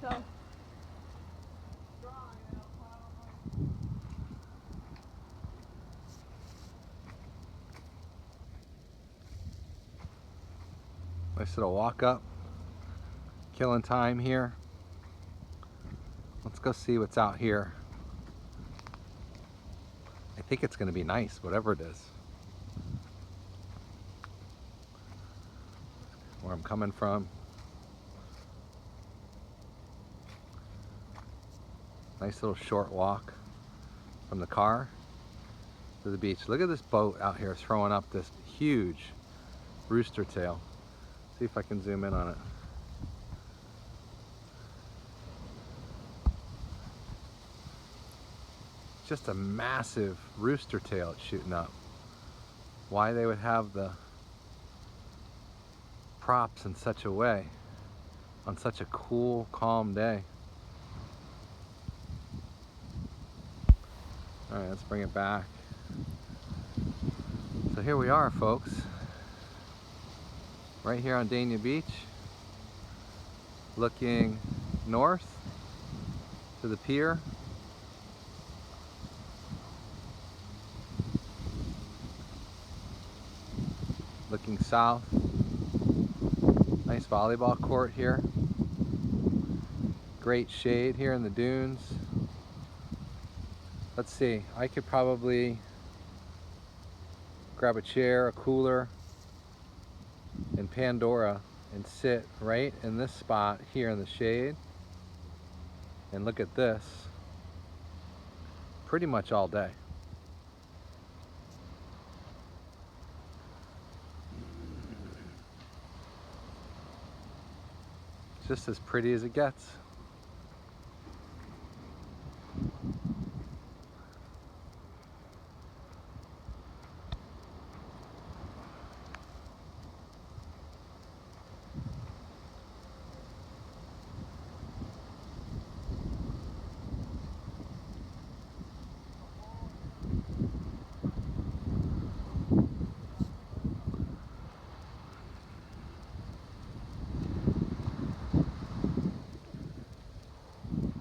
So. Nice little walk up, killing time here. Let's go see what's out here. I think it's going to be nice, whatever it is. Where I'm coming from. Nice little short walk from the car to the beach. Look at this boat out here throwing up this huge rooster tail. See if I can zoom in on it. Just a massive rooster tail it's shooting up. Why they would have the props in such a way on such a cool, calm day. All right, let's bring it back. So here we are, folks, right here on Dania Beach, looking north to the pier. Looking south. Nice volleyball court here. Great shade here in the dunes. Let's see, I could probably grab a chair, a cooler in Pandora and sit right in this spot here in the shade and look at this pretty much all day. It's just as pretty as it gets.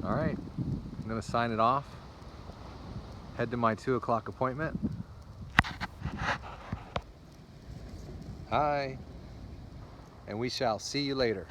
All right, I'm gonna sign it off. Head to my 2 o'clock appointment. Hi, and we shall see you later.